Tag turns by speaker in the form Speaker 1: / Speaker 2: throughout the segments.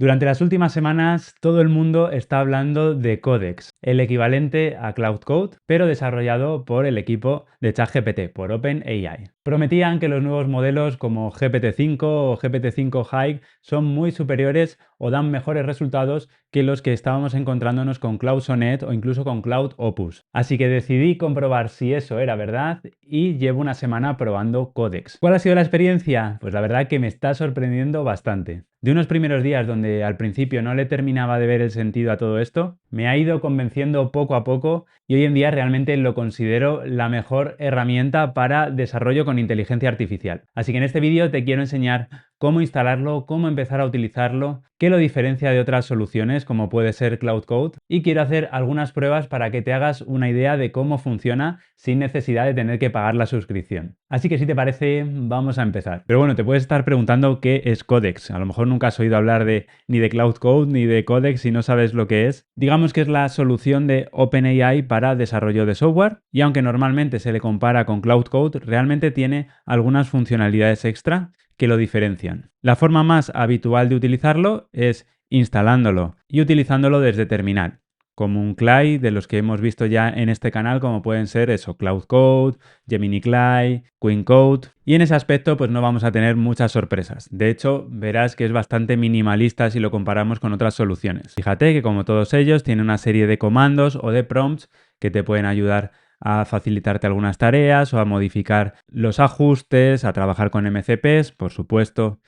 Speaker 1: Durante las últimas semanas todo el mundo está hablando de Codex, el equivalente a Cloud Code, pero desarrollado por el equipo de ChatGPT, por OpenAI. Prometían que los nuevos modelos como GPT-5 o GPT-5 High son muy superiores o dan mejores resultados que los que estábamos encontrándonos con Cloud Sonnet o incluso con Cloud Opus. Así que decidí comprobar si eso era verdad y llevo una semana probando Codex. ¿Cuál ha sido la experiencia? Pues la verdad que me está sorprendiendo bastante. De unos primeros días donde al principio no le terminaba de ver el sentido a todo esto, me ha ido convenciendo poco a poco y hoy en día realmente lo considero la mejor herramienta para desarrollo con inteligencia artificial. Así que en este vídeo te quiero enseñar cómo instalarlo, cómo empezar a utilizarlo, qué lo diferencia de otras soluciones como puede ser Cloud Code y quiero hacer algunas pruebas para que te hagas una idea de cómo funciona sin necesidad de tener que pagar la suscripción. Así que si te parece, vamos a empezar. Pero bueno, te puedes estar preguntando qué es Codex. A lo mejor nunca has oído hablar ni de Cloud Code ni de Codex y no sabes lo que es. Digamos que es la solución de OpenAI para desarrollo de software y aunque normalmente se le compara con Cloud Code, realmente tiene algunas funcionalidades extra que lo diferencian. La forma más habitual de utilizarlo es instalándolo y utilizándolo desde terminal, como un CLI de los que hemos visto ya en este canal, como pueden ser eso, Cloud Code, Gemini CLI, Queen Code. Y en ese aspecto pues no vamos a tener muchas sorpresas. De hecho, verás que es bastante minimalista si lo comparamos con otras soluciones. Fíjate que como todos ellos tiene una serie de comandos o de prompts que te pueden ayudar a facilitarte algunas tareas o a modificar los ajustes, a trabajar con MCPs, por supuesto.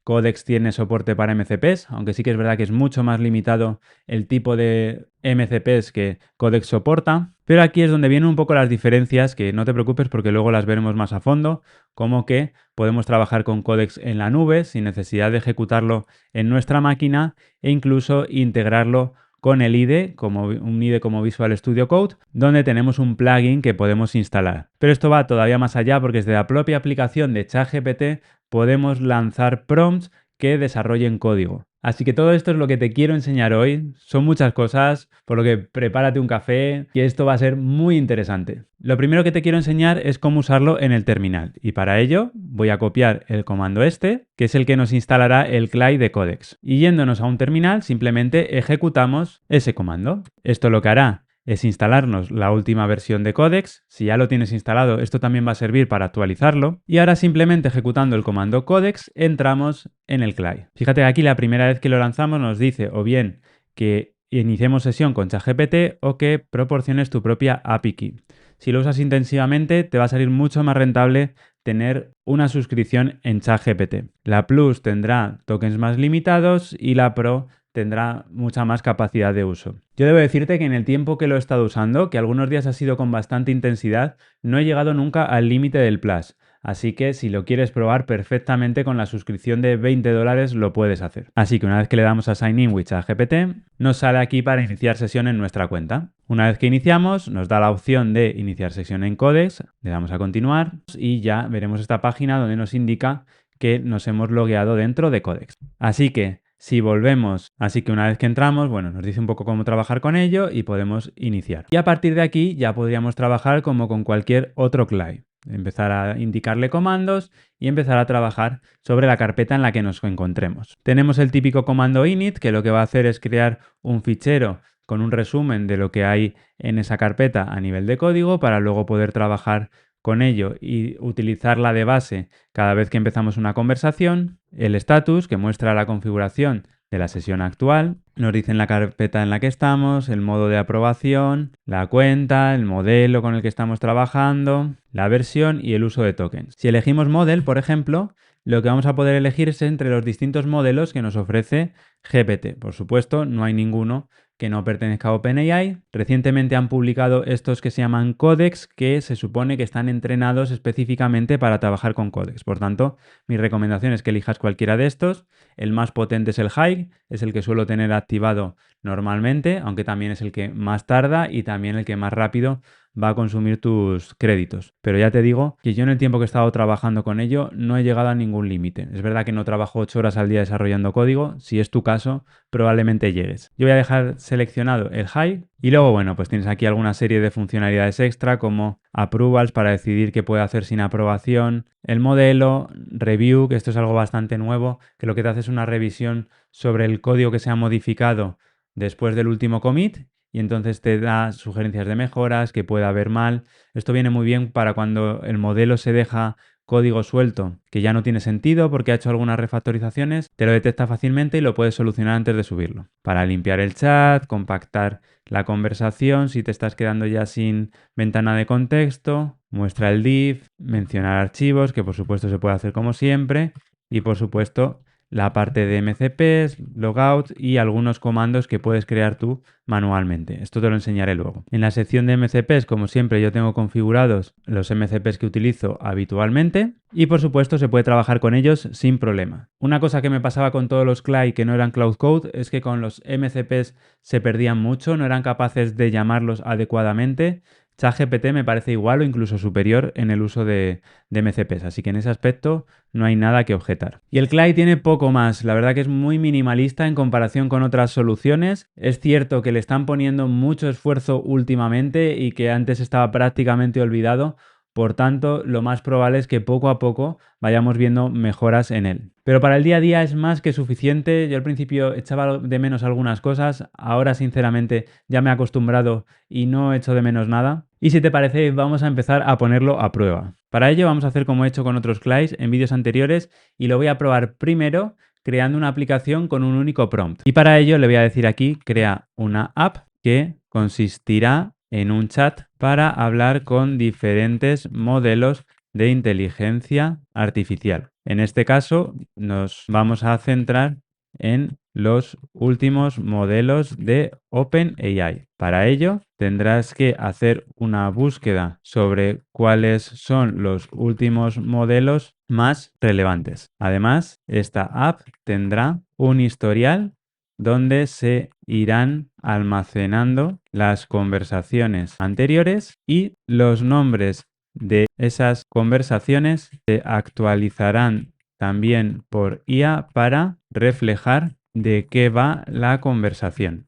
Speaker 1: Codex tiene soporte para MCPs, aunque sí que es verdad que es mucho más limitado el tipo de MCPs que Codex soporta. Pero aquí es donde vienen un poco las diferencias, que no te preocupes porque luego las veremos más a fondo, como que podemos trabajar con Codex en la nube sin necesidad de ejecutarlo en nuestra máquina e incluso integrarlo con el IDE, como un IDE como Visual Studio Code, donde tenemos un plugin que podemos instalar. Pero esto va todavía más allá porque desde la propia aplicación de ChatGPT podemos lanzar prompts que desarrollen código. Así que todo esto es lo que te quiero enseñar hoy. Son muchas cosas, por lo que prepárate un café, que esto va a ser muy interesante. Lo primero que te quiero enseñar es cómo usarlo en el terminal. Y para ello voy a copiar el comando este, que es el que nos instalará el CLI de Codex. Y yéndonos a un terminal, simplemente ejecutamos ese comando. Esto lo que hará es instalarnos la última versión de Codex. Si ya lo tienes instalado, esto también va a servir para actualizarlo. Y ahora simplemente ejecutando el comando Codex, entramos en el CLI. Fíjate aquí la primera vez que lo lanzamos nos dice o bien que iniciemos sesión con ChatGPT o que proporciones tu propia API Key. Si lo usas intensivamente, te va a salir mucho más rentable tener una suscripción en ChatGPT. La Plus tendrá tokens más limitados y la Pro tendrá mucha más capacidad de uso. Yo debo decirte que en el tiempo que lo he estado usando, que algunos días ha sido con bastante intensidad, no he llegado nunca al límite del Plus. Así que si lo quieres probar perfectamente con la suscripción de $20 lo puedes hacer. Así que una vez que le damos a Sign In with ChatGPT, nos sale aquí para iniciar sesión en nuestra cuenta. Una vez que iniciamos, nos da la opción de iniciar sesión en Codex, le damos a continuar y ya veremos esta página donde nos indica que nos hemos logueado dentro de Codex. Así que si volvemos, así que una vez que entramos, bueno, nos dice un poco cómo trabajar con ello y podemos iniciar. Y a partir de aquí ya podríamos trabajar como con cualquier otro CLI. Empezar a indicarle comandos y empezar a trabajar sobre la carpeta en la que nos encontremos. Tenemos el típico comando init que lo que va a hacer es crear un fichero con un resumen de lo que hay en esa carpeta a nivel de código para luego poder trabajar con ello y utilizarla de base cada vez que empezamos una conversación. El status, que muestra la configuración de la sesión actual, nos dice en la carpeta en la que estamos, el modo de aprobación, la cuenta, el modelo con el que estamos trabajando, la versión y el uso de tokens. Si elegimos model, por ejemplo, lo que vamos a poder elegir es entre los distintos modelos que nos ofrece GPT. Por supuesto, no hay ninguno que no pertenezca a OpenAI. Recientemente han publicado estos que se llaman Codex, que se supone que están entrenados específicamente para trabajar con Codex. Por tanto, mi recomendación es que elijas cualquiera de estos. El más potente es el High, es el que suelo tener activado normalmente, aunque también es el que más tarda y también el que más rápido va a consumir tus créditos. Pero ya te digo que yo en el tiempo que he estado trabajando con ello no he llegado a ningún límite. Es verdad que no trabajo 8 horas al día desarrollando código. Si es tu caso, probablemente llegues. Yo voy a dejar seleccionado el high y luego, bueno, pues tienes aquí alguna serie de funcionalidades extra como approvals para decidir qué puede hacer sin aprobación, el modelo, review, que esto es algo bastante nuevo, que lo que te hace es una revisión sobre el código que se ha modificado después del último commit y entonces te da sugerencias de mejoras, que puede haber mal. Esto viene muy bien para cuando el modelo se deja código suelto que ya no tiene sentido porque ha hecho algunas refactorizaciones, te lo detecta fácilmente y lo puedes solucionar antes de subirlo. Para limpiar el chat, compactar la conversación, si te estás quedando ya sin ventana de contexto, muestra el div, mencionar archivos, que por supuesto se puede hacer como siempre, y por supuesto la parte de MCPs, logout y algunos comandos que puedes crear tú manualmente. Esto te lo enseñaré luego. En la sección de MCPs, como siempre, yo tengo configurados los MCPs que utilizo habitualmente y por supuesto se puede trabajar con ellos sin problema. Una cosa que me pasaba con todos los CLI que no eran Cloud Code es que con los MCPs se perdían mucho, no eran capaces de llamarlos adecuadamente. ChatGPT me parece igual o incluso superior en el uso de MCPs, así que en ese aspecto no hay nada que objetar. Y el CLI tiene poco más, la verdad que es muy minimalista en comparación con otras soluciones. Es cierto que le están poniendo mucho esfuerzo últimamente y que antes estaba prácticamente olvidado. Por tanto, lo más probable es que poco a poco vayamos viendo mejoras en él. Pero para el día a día es más que suficiente. Yo al principio echaba de menos algunas cosas, ahora sinceramente ya me he acostumbrado y no echo de menos nada. Y si te parece, vamos a empezar a ponerlo a prueba. Para ello vamos a hacer como he hecho con otros CLIs en vídeos anteriores y lo voy a probar primero creando una aplicación con un único prompt. Y para ello le voy a decir aquí, crea una app que consistirá en un chat para hablar con diferentes modelos de inteligencia artificial. En este caso nos vamos a centrar en los últimos modelos de OpenAI. Para ello tendrás que hacer una búsqueda sobre cuáles son los últimos modelos más relevantes. Además, esta app tendrá un historial donde se irán almacenando las conversaciones anteriores y los nombres de esas conversaciones se actualizarán también por IA para reflejar de qué va la conversación.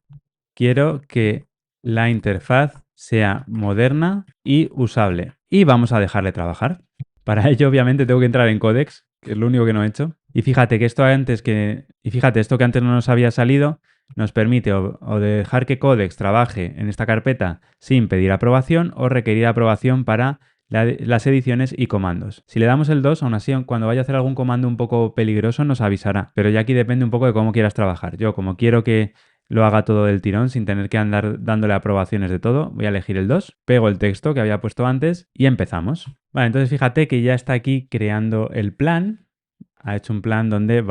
Speaker 1: Quiero que la interfaz sea moderna y usable y vamos a dejarle trabajar. Para ello, obviamente, tengo que entrar en Codex, que es lo único que no he hecho. Y fíjate que esto que antes no nos había salido nos permite o dejar que Codex trabaje en esta carpeta sin pedir aprobación o requerir aprobación para las ediciones y comandos. Si le damos el 2, aún así, cuando vaya a hacer algún comando un poco peligroso nos avisará. Pero ya aquí depende un poco de cómo quieras trabajar. Yo, como quiero que lo haga todo del tirón sin tener que andar dándole aprobaciones de todo, voy a elegir el 2, pego el texto que había puesto antes y empezamos. Vale, entonces fíjate que ya está aquí creando el plan. Ha hecho un plan donde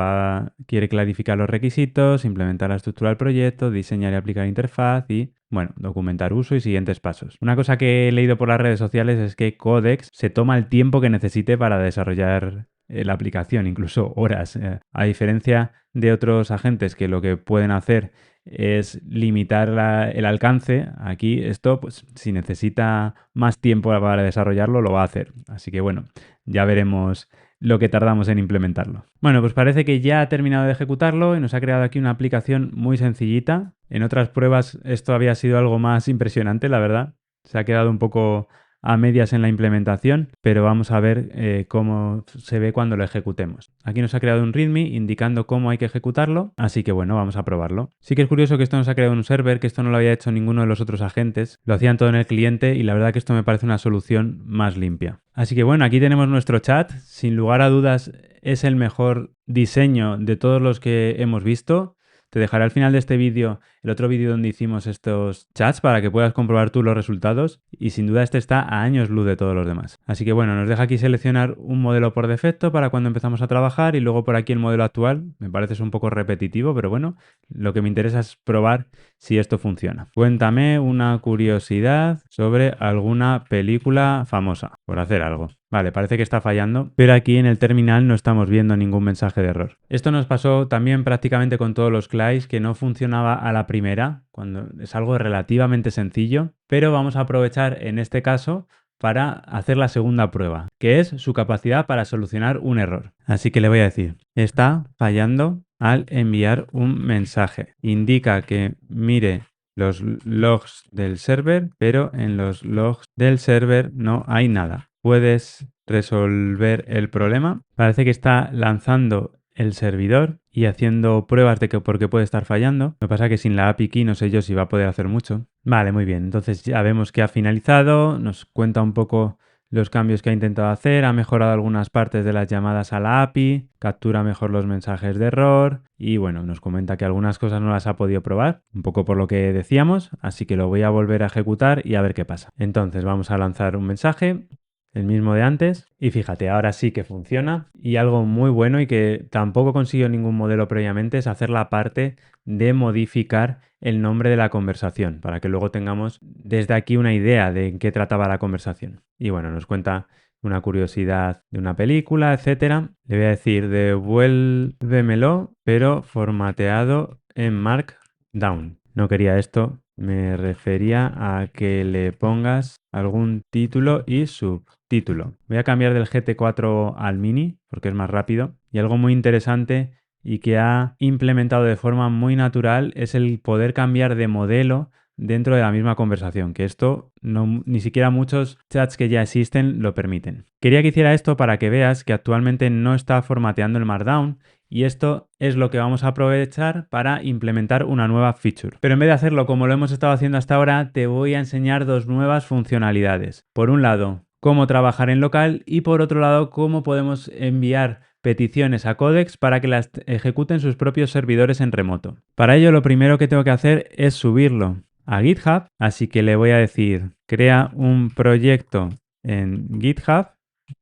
Speaker 1: quiere clarificar los requisitos, implementar la estructura del proyecto, diseñar y aplicar interfaz y, bueno, documentar uso y siguientes pasos. Una cosa que he leído por las redes sociales es que Codex se toma el tiempo que necesite para desarrollar la aplicación, incluso horas. A diferencia de otros agentes que lo que pueden hacer es limitar el alcance, aquí esto, pues si necesita más tiempo para desarrollarlo, lo va a hacer. Así que bueno, ya veremos lo que tardamos en implementarlo. Bueno, pues parece que ya ha terminado de ejecutarlo y nos ha creado aquí una aplicación muy sencillita. En otras pruebas esto había sido algo más impresionante, la verdad. Se ha quedado un poco a medias en la implementación, pero vamos a ver cómo se ve cuando lo ejecutemos. Aquí nos ha creado un README indicando cómo hay que ejecutarlo, así que bueno, vamos a probarlo. Sí que es curioso que esto nos ha creado en un server, que esto no lo había hecho ninguno de los otros agentes, lo hacían todo en el cliente y la verdad que esto me parece una solución más limpia. Así que bueno, aquí tenemos nuestro chat, sin lugar a dudas es el mejor diseño de todos los que hemos visto. Te dejaré al final de este vídeo el otro vídeo donde hicimos estos chats para que puedas comprobar tú los resultados y sin duda este está a años luz de todos los demás. Así que bueno, nos deja aquí seleccionar un modelo por defecto para cuando empezamos a trabajar y luego por aquí el modelo actual. Me parece un poco repetitivo, pero bueno, lo que me interesa es probar si esto funciona. Cuéntame una curiosidad sobre alguna película famosa. por hacer algo. Vale, parece que está fallando, pero aquí en el terminal no estamos viendo ningún mensaje de error. Esto nos pasó también prácticamente con todos los CLIs, que no funcionaba a la primera, cuando es algo relativamente sencillo, pero vamos a aprovechar en este caso para hacer la segunda prueba, que es su capacidad para solucionar un error. Así que le voy a decir, está fallando al enviar un mensaje. Indica que mire los logs del server, pero en los logs del server no hay nada. ¿Puedes resolver el problema? Parece que está lanzando el servidor y haciendo pruebas de que por qué puede estar fallando. Lo que pasa es que sin la API key no sé yo si va a poder hacer mucho. Vale, muy bien. Entonces ya vemos que ha finalizado, nos cuenta un poco los cambios que ha intentado hacer, ha mejorado algunas partes de las llamadas a la API, captura mejor los mensajes de error y bueno, nos comenta que algunas cosas no las ha podido probar, un poco por lo que decíamos, así que lo voy a volver a ejecutar y a ver qué pasa. Entonces vamos a lanzar un mensaje, el mismo de antes, y fíjate, ahora sí que funciona. Y algo muy bueno y que tampoco consiguió ningún modelo previamente es hacer la parte de modificar el nombre de la conversación, para que luego tengamos desde aquí una idea de en qué trataba la conversación. Y bueno, nos cuenta una curiosidad de una película, etcétera. Le voy a decir, devuélvemelo, pero formateado en Markdown. No quería esto, me refería a que le pongas algún título y subtítulo. Voy a cambiar del GT4 al Mini porque es más rápido. Y algo muy interesante y que ha implementado de forma muy natural es el poder cambiar de modelo dentro de la misma conversación, que esto ni siquiera muchos chats que ya existen lo permiten. Quería que hiciera esto para que veas que actualmente no está formateando el Markdown y esto es lo que vamos a aprovechar para implementar una nueva feature. Pero en vez de hacerlo como lo hemos estado haciendo hasta ahora, te voy a enseñar dos nuevas funcionalidades. Por un lado, cómo trabajar en local y por otro lado, cómo podemos enviar peticiones a Codex para que las ejecuten sus propios servidores en remoto. Para ello, lo primero que tengo que hacer es subirlo a GitHub, así que le voy a decir, crea un proyecto en GitHub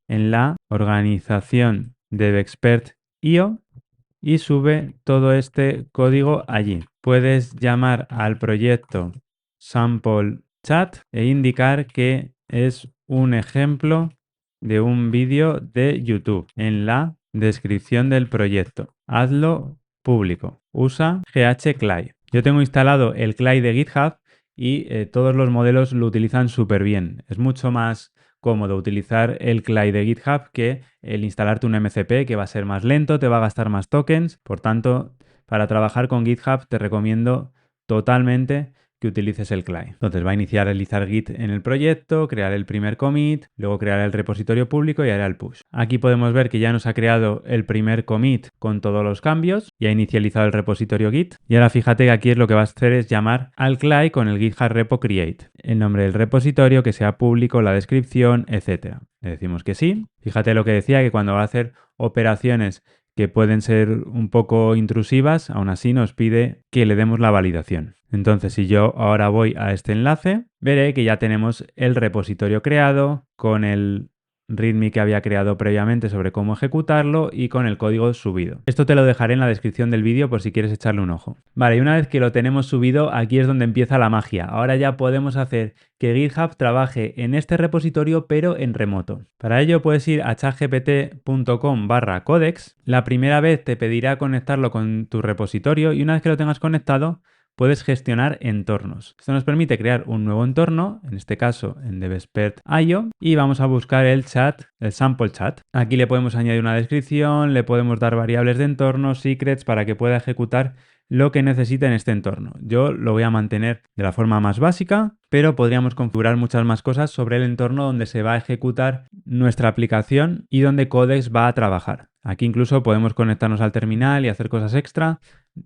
Speaker 1: en la organización DevExpert.io y sube todo este código allí. Puedes llamar al proyecto sample chat e indicar que es un ejemplo de un vídeo de YouTube en la descripción del proyecto. Hazlo público. Usa GHCLI. Yo tengo instalado el CLI de GitHub y todos los modelos lo utilizan súper bien. Es mucho más cómodo utilizar el CLI de GitHub que el instalarte un MCP, que va a ser más lento, te va a gastar más tokens. Por tanto, para trabajar con GitHub te recomiendo totalmente que utilices el CLI. Entonces va a inicializar Git en el proyecto, crear el primer commit, luego crear el repositorio público y hará el push. Aquí podemos ver que ya nos ha creado el primer commit con todos los cambios y ha inicializado el repositorio Git. Y ahora fíjate que aquí lo que va a hacer es llamar al CLI con el GitHub repo create, el nombre del repositorio, que sea público, la descripción, etc. Le decimos que sí. Fíjate lo que decía, que cuando va a hacer operaciones que pueden ser un poco intrusivas, aún así nos pide que le demos la validación. Entonces, si yo ahora voy a este enlace, veré que ya tenemos el repositorio creado con el README que había creado previamente sobre cómo ejecutarlo y con el código subido. Esto te lo dejaré en la descripción del vídeo por si quieres echarle un ojo. Vale, y una vez que lo tenemos subido, aquí es donde empieza la magia. Ahora ya podemos hacer que GitHub trabaje en este repositorio pero en remoto. Para ello puedes ir a chatgpt.com/codex. La primera vez te pedirá conectarlo con tu repositorio y una vez que lo tengas conectado, puedes gestionar entornos. Esto nos permite crear un nuevo entorno, en este caso en DevExpert.io, y vamos a buscar el chat, el sample chat. Aquí le podemos añadir una descripción, le podemos dar variables de entorno, secrets, para que pueda ejecutar lo que necesite en este entorno. Yo lo voy a mantener de la forma más básica, pero podríamos configurar muchas más cosas sobre el entorno donde se va a ejecutar nuestra aplicación y donde Codex va a trabajar. Aquí incluso podemos conectarnos al terminal y hacer cosas extra.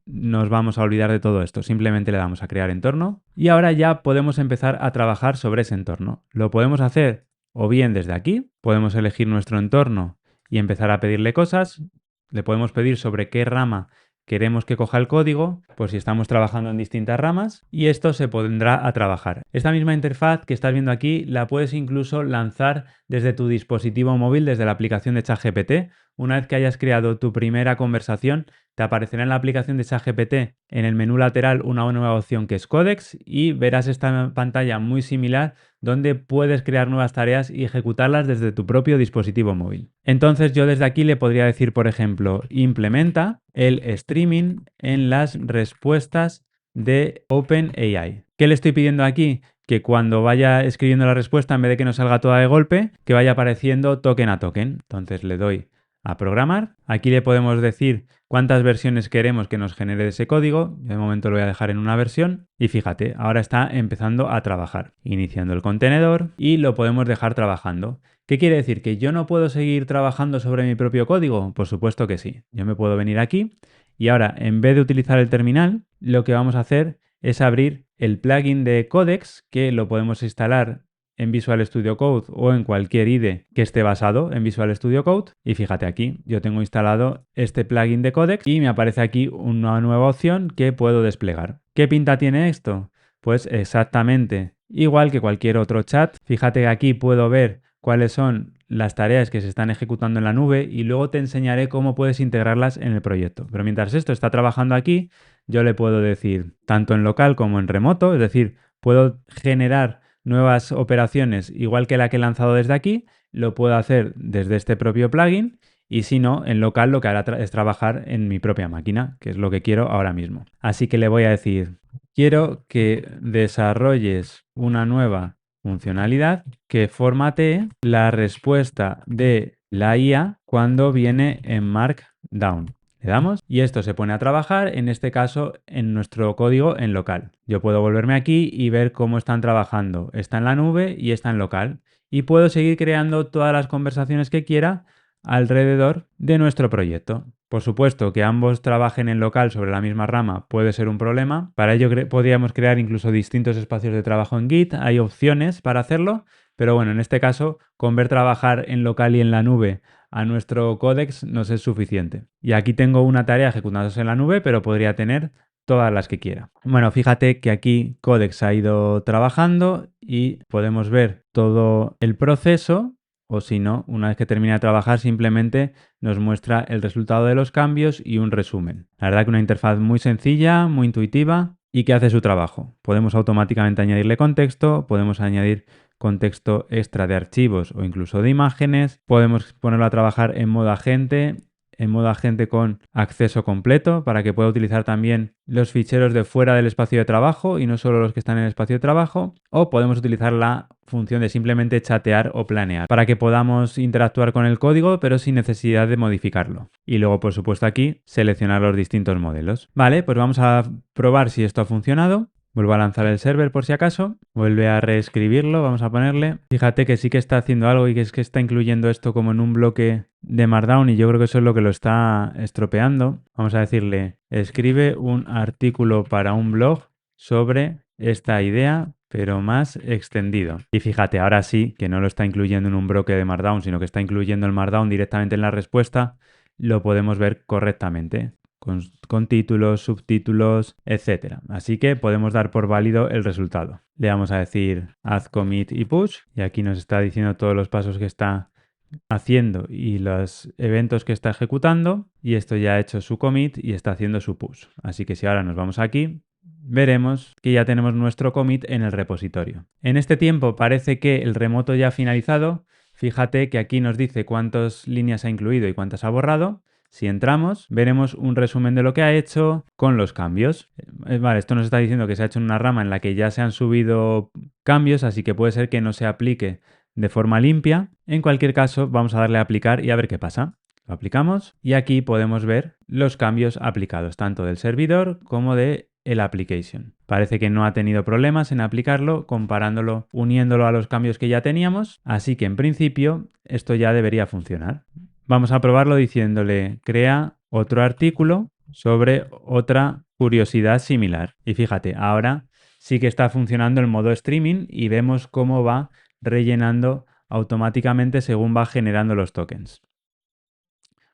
Speaker 1: Nos vamos a olvidar de todo esto. Simplemente le damos a crear entorno y ahora ya podemos empezar a trabajar sobre ese entorno. Lo podemos hacer o bien desde aquí, podemos elegir nuestro entorno y empezar a pedirle cosas. Le podemos pedir sobre qué rama queremos que coja el código, por si estamos trabajando en distintas ramas, y esto se pondrá a trabajar. Esta misma interfaz que estás viendo aquí la puedes incluso lanzar desde tu dispositivo móvil, desde la aplicación de ChatGPT. Una vez que hayas creado tu primera conversación, te aparecerá en la aplicación de ChatGPT en el menú lateral una nueva opción que es Codex y verás esta pantalla muy similar donde puedes crear nuevas tareas y ejecutarlas desde tu propio dispositivo móvil. Entonces yo desde aquí le podría decir, por ejemplo, implementa el streaming en las respuestas de OpenAI. ¿Qué le estoy pidiendo aquí? Que cuando vaya escribiendo la respuesta, en vez de que nos salga toda de golpe, que vaya apareciendo token a token. Entonces le doy a programar. Aquí le podemos decir cuántas versiones queremos que nos genere ese código. Yo de momento lo voy a dejar en una versión. Y fíjate, ahora está empezando a trabajar. Iniciando el contenedor y lo podemos dejar trabajando. ¿Qué quiere decir? ¿Que yo no puedo seguir trabajando sobre mi propio código? Por supuesto que sí. Yo me puedo venir aquí y ahora, en vez de utilizar el terminal, lo que vamos a hacer es abrir el plugin de Codex, que lo podemos instalar en Visual Studio Code o en cualquier IDE que esté basado en Visual Studio Code. Y fíjate aquí, yo tengo instalado este plugin de Codex y me aparece aquí una nueva opción que puedo desplegar. ¿Qué pinta tiene esto? Pues exactamente igual que cualquier otro chat. Fíjate que aquí puedo ver cuáles son las tareas que se están ejecutando en la nube y luego te enseñaré cómo puedes integrarlas en el proyecto. Pero mientras esto está trabajando aquí, yo le puedo decir tanto en local como en remoto, es decir, puedo generar nuevas operaciones igual que la que he lanzado desde aquí, lo puedo hacer desde este propio plugin y si no, en local lo que hará es trabajar en mi propia máquina, que es lo que quiero ahora mismo. Así que le voy a decir, quiero que desarrolles una nueva funcionalidad que formatee la respuesta de la IA cuando viene en Markdown. Le damos y esto se pone a trabajar, en este caso en nuestro código en local. Yo puedo volverme aquí y ver cómo están trabajando. Está en la nube y está en local. Y puedo seguir creando todas las conversaciones que quiera alrededor de nuestro proyecto. Por supuesto, que ambos trabajen en local sobre la misma rama puede ser un problema. Para ello podríamos crear incluso distintos espacios de trabajo en Git. Hay opciones para hacerlo, pero bueno, en este caso, con ver trabajar en local y en la nube a nuestro Codex nos es suficiente. Y aquí tengo una tarea ejecutándose en la nube, pero podría tener todas las que quiera. Bueno, fíjate que aquí Codex ha ido trabajando y podemos ver todo el proceso. O si no, una vez que termina de trabajar, simplemente nos muestra el resultado de los cambios y un resumen. La verdad que una interfaz muy sencilla, muy intuitiva y que hace su trabajo. Podemos automáticamente añadirle contexto, podemos añadir contexto extra de archivos o incluso de imágenes. Podemos ponerlo a trabajar en modo agente con acceso completo para que pueda utilizar también los ficheros de fuera del espacio de trabajo y no solo los que están en el espacio de trabajo. O podemos utilizar la función de simplemente chatear o planear para que podamos interactuar con el código pero sin necesidad de modificarlo. Y luego, por supuesto, aquí seleccionar los distintos modelos. Vale, pues vamos a probar si esto ha funcionado. Vuelvo a lanzar el server por si acaso. Vuelve a reescribirlo. Vamos a ponerle. Fíjate que sí que está haciendo algo y que es que está incluyendo esto como en un bloque de Markdown y yo creo que eso es lo que lo está estropeando. Vamos a decirle, escribe un artículo para un blog sobre esta idea, pero más extendido. Y fíjate, ahora sí que no lo está incluyendo en un bloque de Markdown, sino que está incluyendo el Markdown directamente en la respuesta. Lo podemos ver correctamente. Con títulos, subtítulos, etc. Así que podemos dar por válido el resultado. Le vamos a decir add commit y push y aquí nos está diciendo todos los pasos que está haciendo y los eventos que está ejecutando y esto ya ha hecho su commit y está haciendo su push. Así que si ahora nos vamos aquí, veremos que ya tenemos nuestro commit en el repositorio. En este tiempo parece que el remoto ya ha finalizado. Fíjate que aquí nos dice cuántas líneas ha incluido y cuántas ha borrado. Si entramos, veremos un resumen de lo que ha hecho con los cambios. Vale, esto nos está diciendo que se ha hecho en una rama en la que ya se han subido cambios, así que puede ser que no se aplique de forma limpia. En cualquier caso, vamos a darle a aplicar y a ver qué pasa. Lo aplicamos y aquí podemos ver los cambios aplicados, tanto del servidor como de el application. Parece que no ha tenido problemas en aplicarlo, comparándolo, uniéndolo a los cambios que ya teníamos, así que en principio esto ya debería funcionar. Vamos a probarlo diciéndole crea otro artículo sobre otra curiosidad similar. Y fíjate, ahora sí que está funcionando el modo streaming y vemos cómo va rellenando automáticamente según va generando los tokens.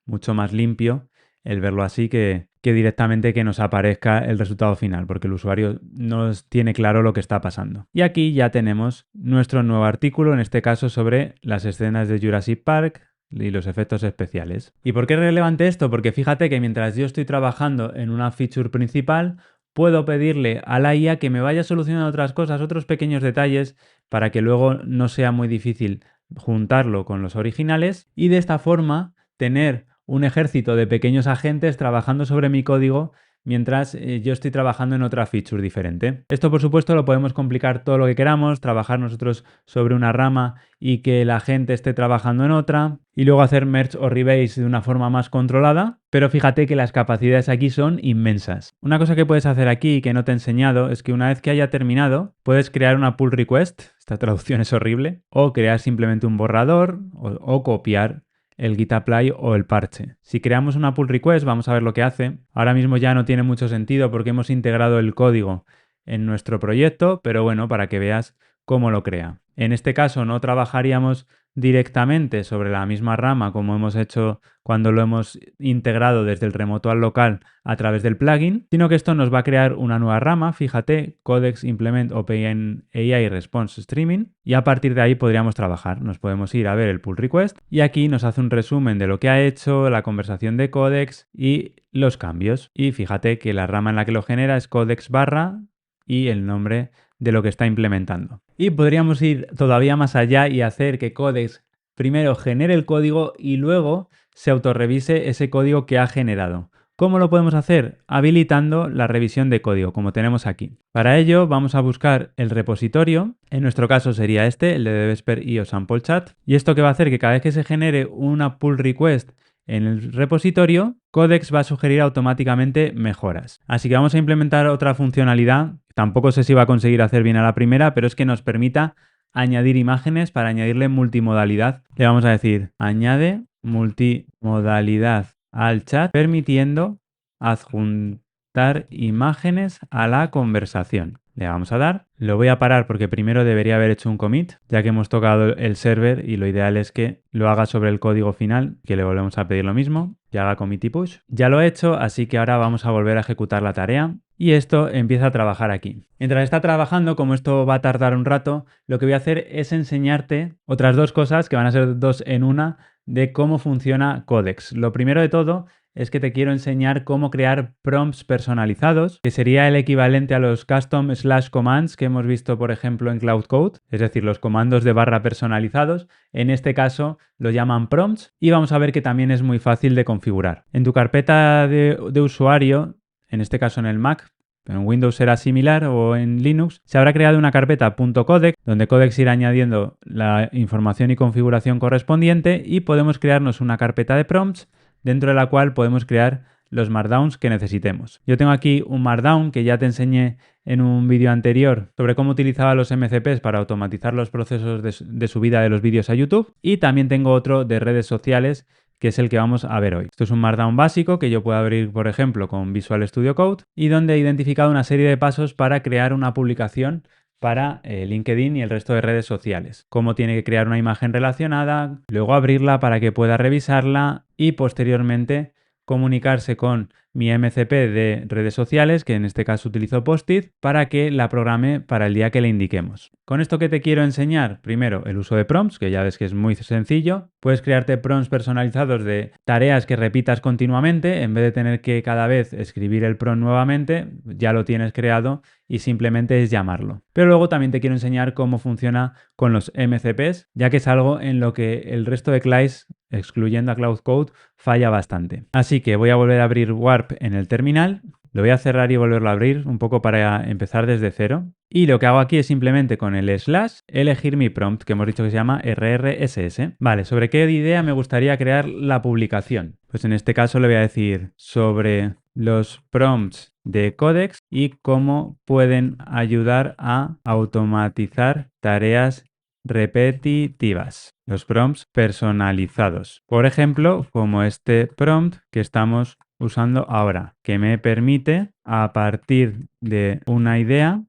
Speaker 1: Mucho más limpio el verlo así que directamente que nos aparezca el resultado final, porque el usuario no tiene claro lo que está pasando. Y aquí ya tenemos nuestro nuevo artículo, en este caso sobre las escenas de Jurassic Park y los efectos especiales. ¿Y por qué es relevante esto? Porque fíjate que mientras yo estoy trabajando en una feature principal, puedo pedirle a la IA que me vaya solucionando otras cosas, otros pequeños detalles, para que luego no sea muy difícil juntarlo con los originales y de esta forma tener un ejército de pequeños agentes trabajando sobre mi código mientras yo estoy trabajando en otra feature diferente. Esto, por supuesto, lo podemos complicar todo lo que queramos, trabajar nosotros sobre una rama y que la gente esté trabajando en otra y luego hacer merge o rebase de una forma más controlada, pero fíjate que las capacidades aquí son inmensas. Una cosa que puedes hacer aquí y que no te he enseñado es que una vez que haya terminado, puedes crear una pull request, esta traducción es horrible, o crear simplemente un borrador o copiar el git apply o el parche. Si creamos una pull request, vamos a ver lo que hace. Ahora mismo ya no tiene mucho sentido porque hemos integrado el código en nuestro proyecto, pero bueno, para que veas cómo lo crea. En este caso no trabajaríamos directamente sobre la misma rama como hemos hecho cuando lo hemos integrado desde el remoto al local a través del plugin, sino que esto nos va a crear una nueva rama, fíjate, Codex Implement OpenAI Response Streaming, y a partir de ahí podríamos trabajar. Nos podemos ir a ver el pull request y aquí nos hace un resumen de lo que ha hecho, la conversación de Codex y los cambios. Y fíjate que la rama en la que lo genera es Codex barra y el nombre de lo que está implementando. Y podríamos ir todavía más allá y hacer que Codex primero genere el código y luego se autorrevise ese código que ha generado. ¿Cómo lo podemos hacer? Habilitando la revisión de código, como tenemos aquí. Para ello vamos a buscar el repositorio, en nuestro caso sería este, el de Devesper IO Sample Chat, y esto que va a hacer que cada vez que se genere una pull request en el repositorio, Codex va a sugerir automáticamente mejoras. Así que vamos a implementar otra funcionalidad. Tampoco sé si va a conseguir hacer bien a la primera, pero es que nos permita añadir imágenes para añadirle multimodalidad. Le vamos a decir, añade multimodalidad al chat, permitiendo adjuntar imágenes a la conversación. Le vamos a dar. Lo voy a parar porque primero debería haber hecho un commit, ya que hemos tocado el server y lo ideal es que lo haga sobre el código final, que le volvemos a pedir lo mismo, y haga commit y push. Ya lo he hecho, así que ahora vamos a volver a ejecutar la tarea y esto empieza a trabajar aquí. Mientras está trabajando, como esto va a tardar un rato, lo que voy a hacer es enseñarte otras dos cosas que van a ser dos en una de cómo funciona Codex. Lo primero de todo es que te quiero enseñar cómo crear prompts personalizados, que sería el equivalente a los custom / commands que hemos visto, por ejemplo, en Cloud Code, es decir, los comandos de barra personalizados. En este caso lo llaman prompts y vamos a ver que también es muy fácil de configurar. En tu carpeta de usuario, en este caso en el Mac, pero en Windows será similar o en Linux, se habrá creado una carpeta .codec donde Codex irá añadiendo la información y configuración correspondiente y podemos crearnos una carpeta de prompts dentro de la cual podemos crear los markdowns que necesitemos. Yo tengo aquí un markdown que ya te enseñé en un vídeo anterior sobre cómo utilizaba los MCPs para automatizar los procesos de subida de los vídeos a YouTube, y también tengo otro de redes sociales que es el que vamos a ver hoy. Esto es un markdown básico que yo puedo abrir, por ejemplo, con Visual Studio Code y donde he identificado una serie de pasos para crear una publicación para LinkedIn y el resto de redes sociales. Cómo tiene que crear una imagen relacionada, luego abrirla para que pueda revisarla y posteriormente comunicarse con mi MCP de redes sociales, que en este caso utilizo Post-it, para que la programe para el día que le indiquemos. Con esto que te quiero enseñar, primero el uso de prompts, que ya ves que es muy sencillo. Puedes crearte prompts personalizados de tareas que repitas continuamente, en vez de tener que cada vez escribir el prompt nuevamente, ya lo tienes creado y simplemente es llamarlo. Pero luego también te quiero enseñar cómo funciona con los MCPs, ya que es algo en lo que el resto de CLIs, excluyendo a Cloud Code, falla bastante. Así que voy a volver a abrir Warp en el terminal, lo voy a cerrar y volverlo a abrir un poco para empezar desde cero. Y lo que hago aquí es simplemente con el slash elegir mi prompt, que hemos dicho que se llama RRSS. Vale, ¿sobre qué idea me gustaría crear la publicación? Pues en este caso le voy a decir sobre los prompts de Codex y cómo pueden ayudar a automatizar tareas repetitivas. Los prompts personalizados. Por ejemplo, como este prompt que estamos usando ahora, que me permite, a partir de una idea,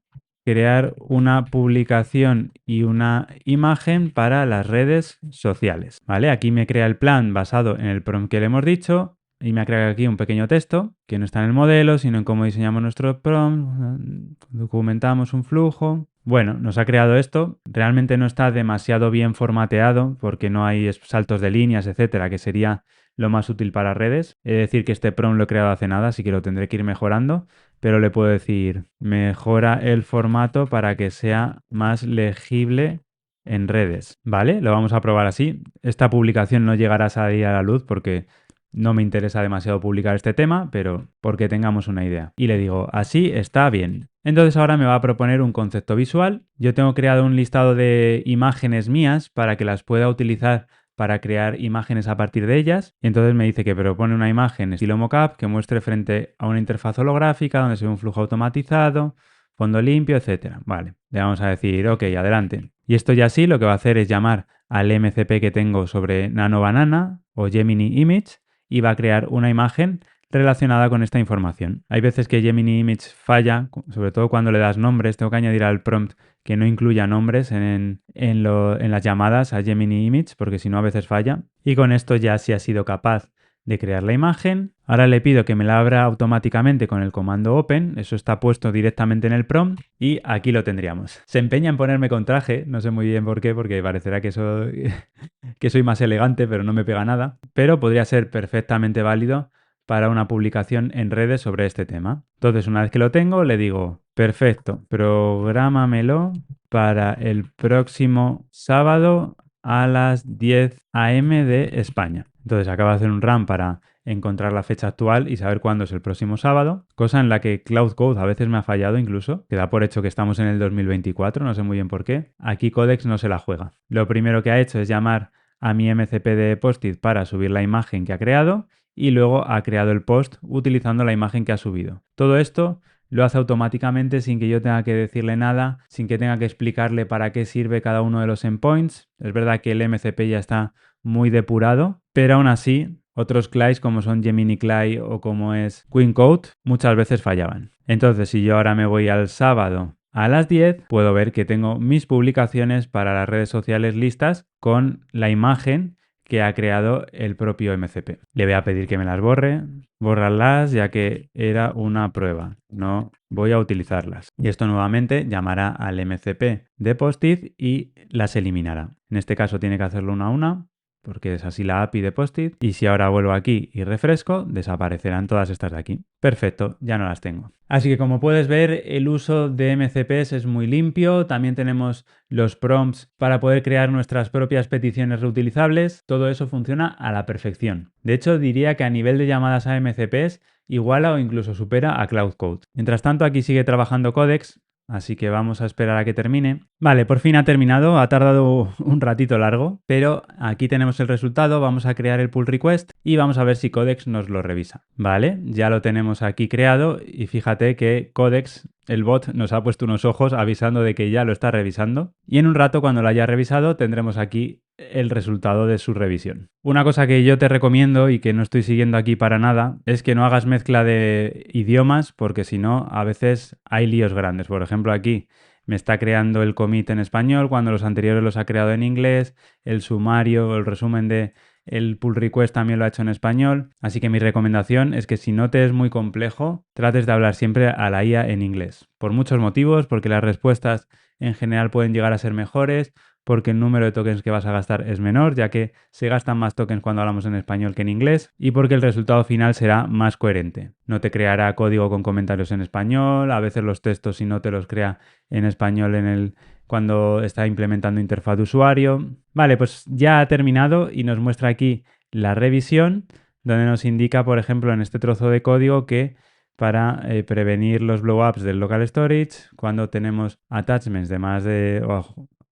Speaker 1: crear una publicación y una imagen para las redes sociales. ¿Vale? Aquí me crea el plan basado en el prompt que le hemos dicho. y me ha creado aquí un pequeño texto que no está en el modelo, sino en cómo diseñamos nuestro prompt, documentamos un flujo. Bueno, nos ha creado esto. Realmente no está demasiado bien formateado porque no hay saltos de líneas, etcétera, que sería lo más útil para redes. He de decir que este prompt lo he creado hace nada, así que lo tendré que ir mejorando, pero le puedo decir, mejora el formato para que sea más legible en redes, ¿vale? Lo vamos a probar así. Esta publicación no llegará a salir a la luz porque no me interesa demasiado publicar este tema, pero porque tengamos una idea. Y le digo, así está bien. Entonces ahora me va a proponer un concepto visual. Yo tengo creado un listado de imágenes mías para que las pueda utilizar para crear imágenes a partir de ellas. Y entonces me dice que propone una imagen estilo mockup que muestre frente a una interfaz holográfica donde se ve un flujo automatizado, fondo limpio, etcétera. Vale, le vamos a decir, ok, adelante. Y esto ya sí lo que va a hacer es llamar al MCP que tengo sobre Nano Banana o Gemini Image y va a crear una imagen relacionada con esta información. Hay veces que Gemini Image falla, sobre todo cuando le das nombres. Tengo que añadir al prompt que no incluya nombres en las llamadas a Gemini Image, porque si no a veces falla. Y con esto ya sí ha sido capaz de crear la imagen. Ahora le pido que me la abra automáticamente con el comando open, eso está puesto directamente en el prompt y aquí lo tendríamos. Se empeña en ponerme con traje, no sé muy bien por qué, porque parecerá que soy más elegante, pero no me pega nada. Pero podría ser perfectamente válido para una publicación en redes sobre este tema. Entonces, una vez que lo tengo, le digo, perfecto, prográmamelo para el próximo sábado a las 10 a.m. de España. Entonces acaba de hacer un run para encontrar la fecha actual y saber cuándo es el próximo sábado, cosa en la que Cloud Code a veces me ha fallado incluso, que da por hecho que estamos en el 2024, no sé muy bien por qué. Aquí Codex no se la juega. Lo primero que ha hecho es llamar a mi MCP de Post-it para subir la imagen que ha creado y luego ha creado el post utilizando la imagen que ha subido. Todo esto lo hace automáticamente sin que yo tenga que decirle nada, sin que tenga que explicarle para qué sirve cada uno de los endpoints. Es verdad que el MCP ya está muy depurado, pero aún así otros CLIs como son Gemini CLI o como es Queen Code muchas veces fallaban. Entonces si yo ahora me voy al sábado a las 10, puedo ver que tengo mis publicaciones para las redes sociales listas con la imagen que ha creado el propio MCP. Le voy a pedir que me las borre, bórralas ya que era una prueba, no voy a utilizarlas. Y esto nuevamente llamará al MCP de Post-it y las eliminará. En este caso tiene que hacerlo una a una, porque es así la API de Post-it. Y si ahora vuelvo aquí y refresco, desaparecerán todas estas de aquí. Perfecto, ya no las tengo. Así que como puedes ver, el uso de MCPs es muy limpio. También tenemos los prompts para poder crear nuestras propias peticiones reutilizables. Todo eso funciona a la perfección. De hecho, diría que a nivel de llamadas a MCPs iguala o incluso supera a Cloud Code. Mientras tanto, aquí sigue trabajando Codex. Así que vamos a esperar a que termine. Vale, por fin ha terminado, ha tardado un ratito largo, pero aquí tenemos el resultado, vamos a crear el pull request y vamos a ver si Codex nos lo revisa. Vale, ya lo tenemos aquí creado y fíjate que Codex, el bot, nos ha puesto unos ojos avisando de que ya lo está revisando y en un rato cuando lo haya revisado tendremos aquí el resultado de su revisión. Una cosa que yo te recomiendo y que no estoy siguiendo aquí para nada es que no hagas mezcla de idiomas porque si no a veces hay líos grandes. Por ejemplo aquí me está creando el commit en español cuando los anteriores los ha creado en inglés, el sumario, el resumen de el pull request también lo ha hecho en español, así que mi recomendación es que si no te es muy complejo, trates de hablar siempre a la IA en inglés. Por muchos motivos, porque las respuestas en general pueden llegar a ser mejores, porque el número de tokens que vas a gastar es menor, ya que se gastan más tokens cuando hablamos en español que en inglés, y porque el resultado final será más coherente. No te creará código con comentarios en español, a veces los textos si no te los crea en español cuando está implementando interfaz de usuario. Vale, pues ya ha terminado y nos muestra aquí la revisión, donde nos indica, por ejemplo, en este trozo de código que para prevenir los blowups del local storage, cuando tenemos attachments de más de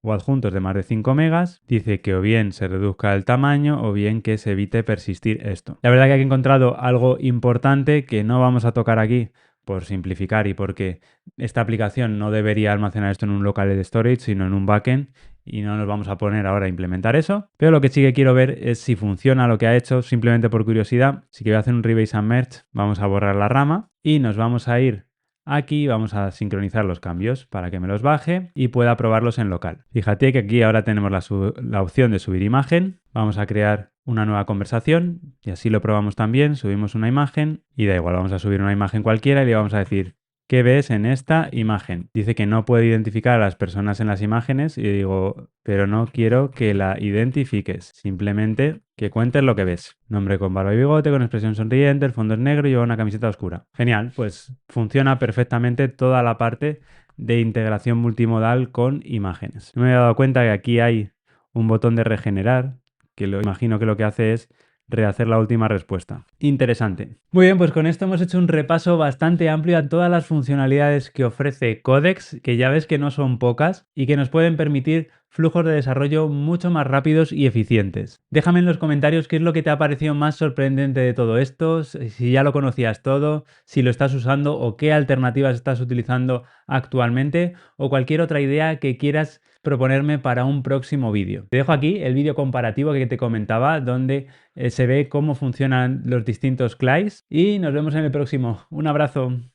Speaker 1: o adjuntos de más de 5 megas, dice que o bien se reduzca el tamaño o bien que se evite persistir esto. La verdad que he encontrado algo importante que no vamos a tocar aquí por simplificar y porque esta aplicación no debería almacenar esto en un local de storage, sino en un backend y no nos vamos a poner ahora a implementar eso. Pero lo que sí que quiero ver es si funciona lo que ha hecho, simplemente por curiosidad. Así que voy a hacer un rebase and merge, vamos a borrar la rama y nos vamos a ir Aquí vamos a sincronizar los cambios para que me los baje y pueda probarlos en local. Fíjate que aquí ahora tenemos la opción de subir imagen. Vamos a crear una nueva conversación y así lo probamos también. Subimos una imagen y da igual, vamos a subir una imagen cualquiera y le vamos a decir: ¿qué ves en esta imagen? Dice que no puede identificar a las personas en las imágenes y digo, pero no quiero que la identifiques, simplemente que cuentes lo que ves. Nombre con barba y bigote, con expresión sonriente, el fondo es negro y lleva una camiseta oscura. Genial, pues funciona perfectamente toda la parte de integración multimodal con imágenes. No me había dado cuenta que aquí hay un botón de regenerar, que lo imagino que lo que hace es rehacer la última respuesta. Interesante. Muy bien, pues con esto hemos hecho un repaso bastante amplio a todas las funcionalidades que ofrece Codex, que ya ves que no son pocas y que nos pueden permitir flujos de desarrollo mucho más rápidos y eficientes. Déjame en los comentarios qué es lo que te ha parecido más sorprendente de todo esto, si ya lo conocías todo, si lo estás usando o qué alternativas estás utilizando actualmente o cualquier otra idea que quieras proponerme para un próximo vídeo. Te dejo aquí el vídeo comparativo que te comentaba donde se ve cómo funcionan los distintos CLIs y nos vemos en el próximo. Un abrazo.